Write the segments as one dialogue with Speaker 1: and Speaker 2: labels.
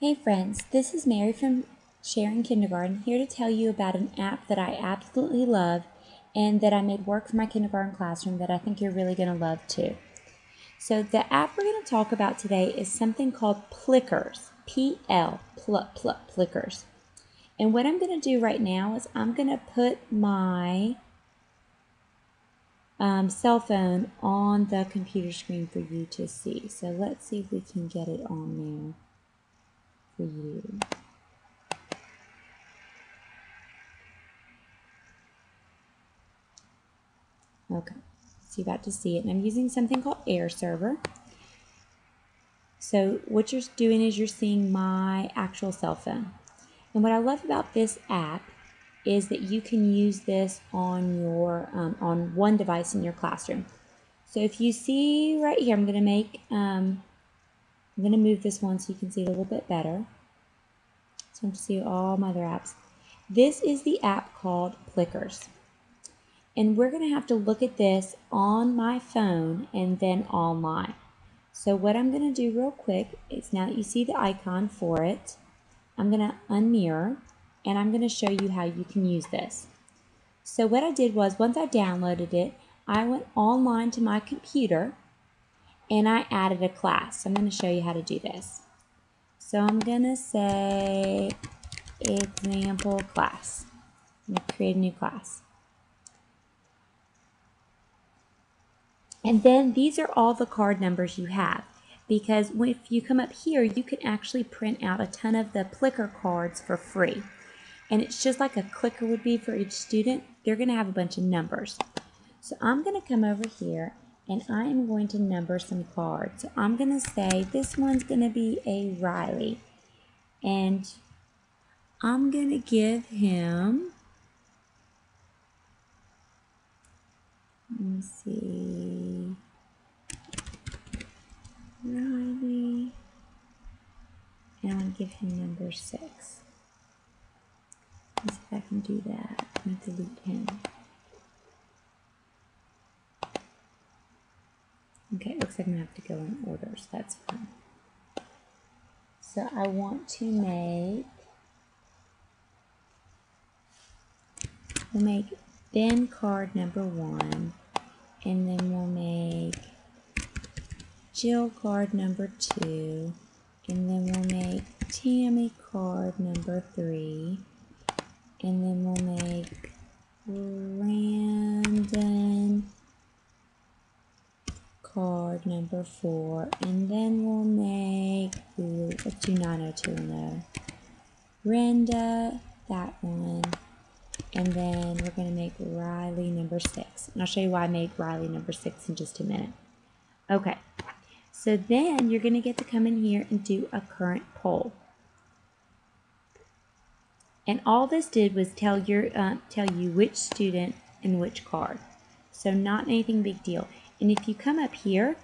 Speaker 1: Hey friends, this is Mary from Sharing Kindergarten, here to tell you about an app that I absolutely love and that I made work for my kindergarten classroom that I think you're really going to love too. So the app we're going to talk about today is something called Plickers, Plickers. And what I'm going to do right now is I'm going to put my cell phone on the computer screen for you to see. So let's see if we can get it on there for you. Okay, so you're about to see it, and I'm using something called Airserver. So what you're doing is you're seeing my actual cell phone. And what I love about this app is that you can use this on your on one device in your classroom. So if you see right here, I'm going to move this one so you can see it a little bit better. So I'm going to see all my other apps. This is the app called Plickers. And we're going to have to look at this on my phone and then online. So what I'm going to do real quick is, now that you see the icon for it, I'm going to unmirror and I'm going to show you how you can use this. So what I did was, once I downloaded it, I went online to my computer and I added a class. So I'm going to show you how to do this. So I'm going to say example class. I'm going to create a new class. And then these are all the card numbers you have, because if you come up here, you can actually print out a ton of the Plicker cards for free. And it's just like a clicker would be for each student. They're going to have a bunch of numbers. So I'm going to come over here and I am going to number some cards. So I'm going to say this one's going to be a Riley. And I'm going to give him, let me see, Riley, and I'm going to give him number 6. Let's see if I can do that. I'm going to delete him. Okay, it looks like I'm going to have to go in order, so that's fine. So I want to we'll make Ben card number 1, and then we'll make Jill card number 2, and then we'll make Tammy card number 3, and then we'll make Brandon card number 4, and then we'll make, let's do 902 in there, Brenda, that one, and then we're going to make Riley number 6. And I'll show you why I made Riley number 6 in just a minute. Okay, so then you're going to get to come in here and do a current poll. And all this did was tell you which student and which card. So not anything big deal. And if you come up here,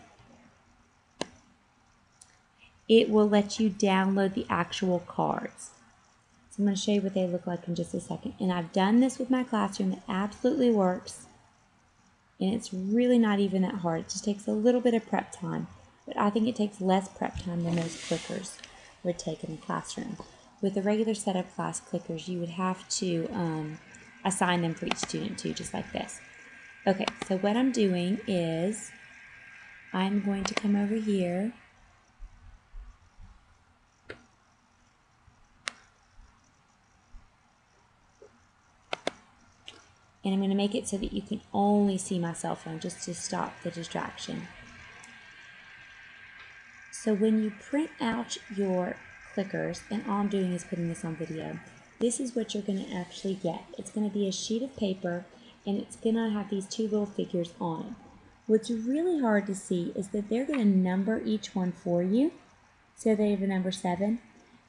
Speaker 1: it will let you download the actual cards. So I'm going to show you what they look like in just a second. And I've done this with my classroom. It absolutely works. And it's really not even that hard. It just takes a little bit of prep time. But I think it takes less prep time than those clickers would take in the classroom. With a regular setup class clickers, you would have to assign them for each student too, just like this. Okay, so what I'm doing is I'm going to come over here and I'm going to make it so that you can only see my cell phone, just to stop the distraction. So when you print out your clickers, and all I'm doing is putting this on video, this is what you're going to actually get. It's going to be a sheet of paper, and it's going to have these 2 little figures on it. What's really hard to see is that they're going to number each one for you. So they have a number 7,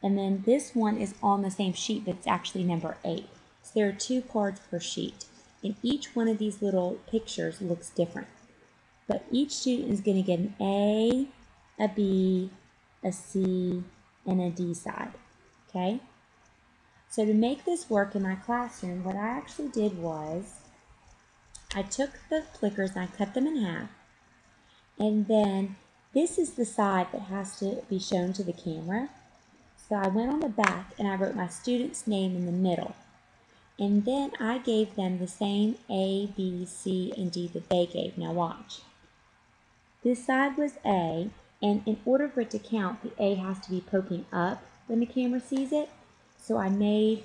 Speaker 1: and then this one is on the same sheet, but it's actually number 8. So there are 2 cards per sheet, and each one of these little pictures looks different. But each student is going to get an A, a B, a C, and a D side. Okay? So to make this work in my classroom, what I actually did was I took the Plickers and I cut them in half, and then this is the side that has to be shown to the camera. So I went on the back and I wrote my student's name in the middle. And then I gave them the same A, B, C, and D that they gave. Now watch. This side was A, and in order for it to count, the A has to be poking up when the camera sees it. So I made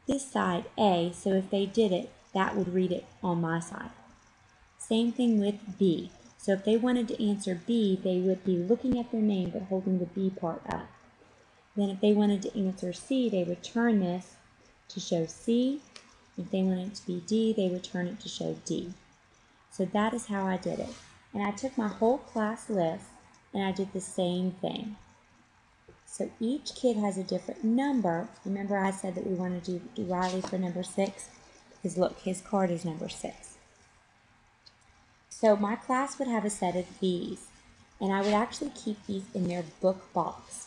Speaker 1: this side A, so if they did it, that would read it on my side. Same thing with B. So if they wanted to answer B, they would be looking at their name but holding the B part up. Then if they wanted to answer C, they would turn this to show C. If they wanted it to be D, they would turn it to show D. So that is how I did it. And I took my whole class list and I did the same thing. So each kid has a different number. Remember I said that we wanted to do Riley for number 6? Because look, his card is number 6. So my class would have a set of these, and I would actually keep these in their book box.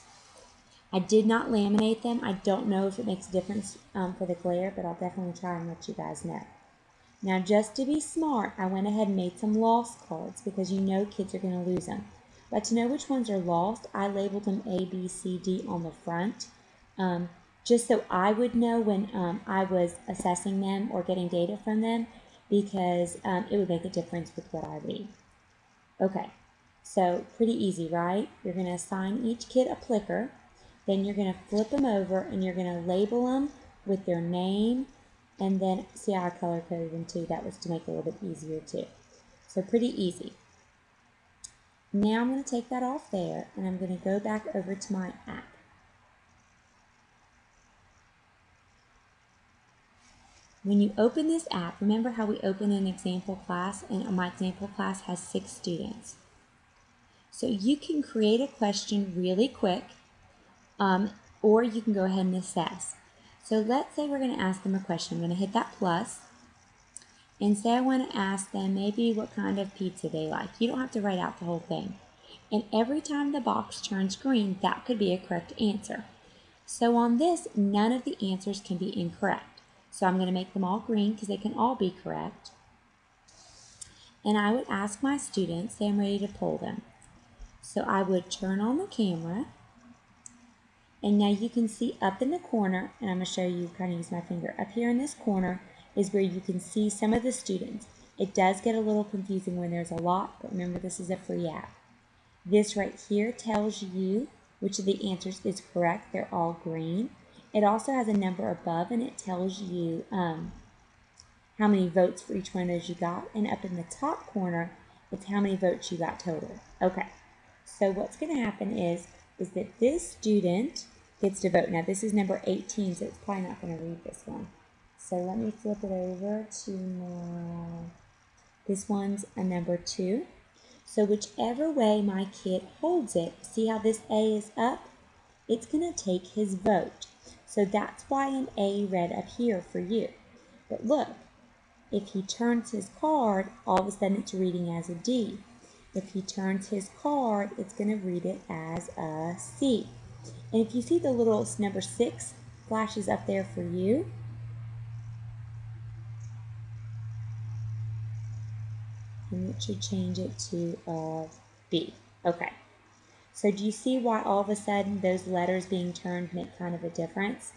Speaker 1: I did not laminate them. I don't know if it makes a difference for the glare, but I'll definitely try and let you guys know. Now just to be smart, I went ahead and made some lost cards because you know kids are going to lose them. But to know which ones are lost, I labeled them A, B, C, D on the front, just so I would know when I was assessing them or getting data from them, because it would make a difference with what I read. Okay, so pretty easy, right? You're going to assign each kid a plicker, then you're going to flip them over and you're going to label them with their name, and then see how I color coded them too. That was to make it a little bit easier too. So pretty easy. Now I'm going to take that off there and I'm going to go back over to my app. When you open this app, remember how we open an example class, and my example class has 6 students. So you can create a question really quick, or you can go ahead and assess. So let's say we're going to ask them a question. I'm going to hit that plus, and say I want to ask them maybe what kind of pizza they like. You don't have to write out the whole thing. And every time the box turns green, that could be a correct answer. So on this, none of the answers can be incorrect. So I'm going to make them all green because they can all be correct. And I would ask my students, say I'm ready to poll them. So I would turn on the camera. And now you can see up in the corner, and I'm going to show you, kind of use my finger. Up here in this corner is where you can see some of the students. It does get a little confusing when there's a lot, but remember this is a free app. This right here tells you which of the answers is correct. They're all green. It also has a number above, and it tells you how many votes for each one of those you got. And up in the top corner, it's how many votes you got total. Okay, so what's going to happen is that this student gets to vote. Now, this is number 18, so it's probably not going to read this one. So let me flip it over to my, this one's a number 2. So whichever way my kid holds it, see how this A is up? It's going to take his vote. So that's why an A read up here for you. But look, if he turns his card, all of a sudden it's reading as a D. If he turns his card, it's going to read it as a C. And if you see the little number 6 flashes up there for you, and it should change it to a B. Okay. So do you see why all of a sudden those letters being turned make kind of a difference?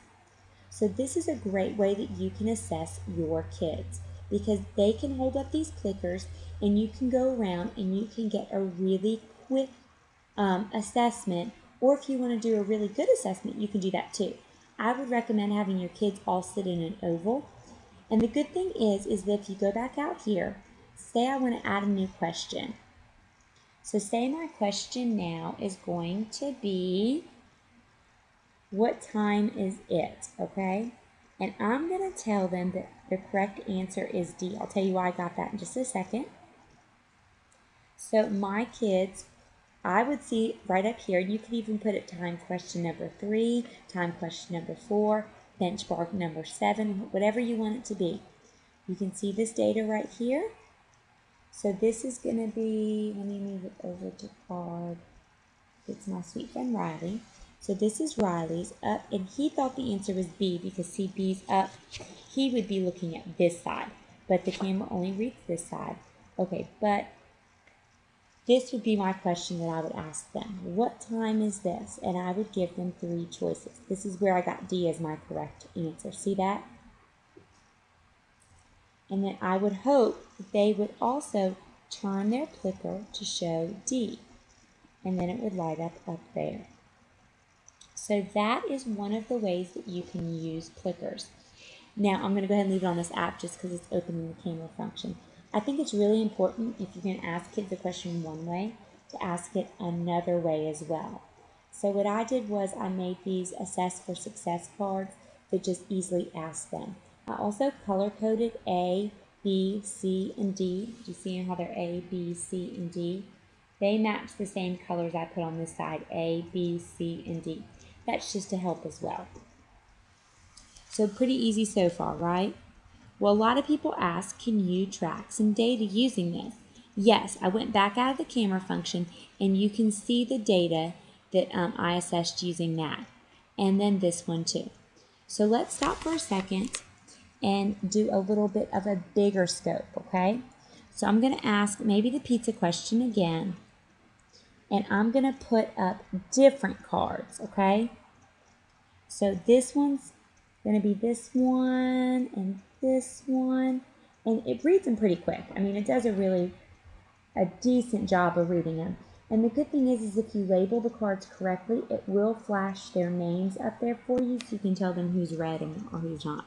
Speaker 1: So this is a great way that you can assess your kids, because they can hold up these clickers and you can go around and you can get a really quick assessment, or if you want to do a really good assessment, you can do that too. I would recommend having your kids all sit in an oval. And the good thing is that if you go back out here, say I want to add a new question. So say my question now is going to be, what time is it? Okay? And I'm going to tell them that the correct answer is D. I'll tell you why I got that in just a second. So my kids, I would see right up here, you could even put it time question number 3, time question number 4, benchmark number 7, whatever you want it to be. You can see this data right here. So this is going to be, let me move it over to card. It's my sweet friend Riley. So this is Riley's up, and he thought the answer was B because see B's up. He would be looking at this side, but the camera only reads this side. Okay, but this would be my question that I would ask them. What time is this? And I would give them 3 choices. This is where I got D as my correct answer. See that? And then I would hope that they would also turn their Plicker to show D. And then it would light up there. So that is one of the ways that you can use Plickers. Now I'm going to go ahead and leave it on this app just because it's opening the camera function. I think it's really important if you're going to ask kids a question one way to ask it another way as well. So what I did was I made these Assess for Success cards that just easily ask them. I also color-coded A, B, C, and D. Do you see how they're A, B, C, and D? They match the same colors I put on this side, A, B, C, and D. That's just to help as well. So pretty easy so far, right? Well, a lot of people ask, can you track some data using this? Yes, I went back out of the camera function and you can see the data that I assessed using that. And then this one too. So let's stop for a second and do a little bit of a bigger scope, okay? So I'm going to ask maybe the pizza question again. And I'm going to put up different cards, okay? So this one's going to be this one and this one. And it reads them pretty quick. I mean, it does a decent job of reading them. And the good thing is if you label the cards correctly, it will flash their names up there for you so you can tell them who's read or who's not.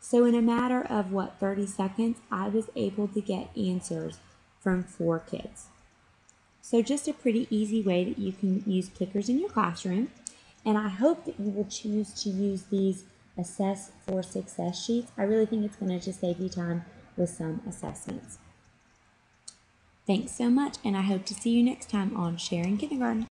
Speaker 1: So in a matter of, 30 seconds, I was able to get answers from 4 kids. So just a pretty easy way that you can use Plickers in your classroom. And I hope that you will choose to use these Assess for Success sheets. I really think it's going to just save you time with some assessments. Thanks so much, and I hope to see you next time on Sharing Kindergarten.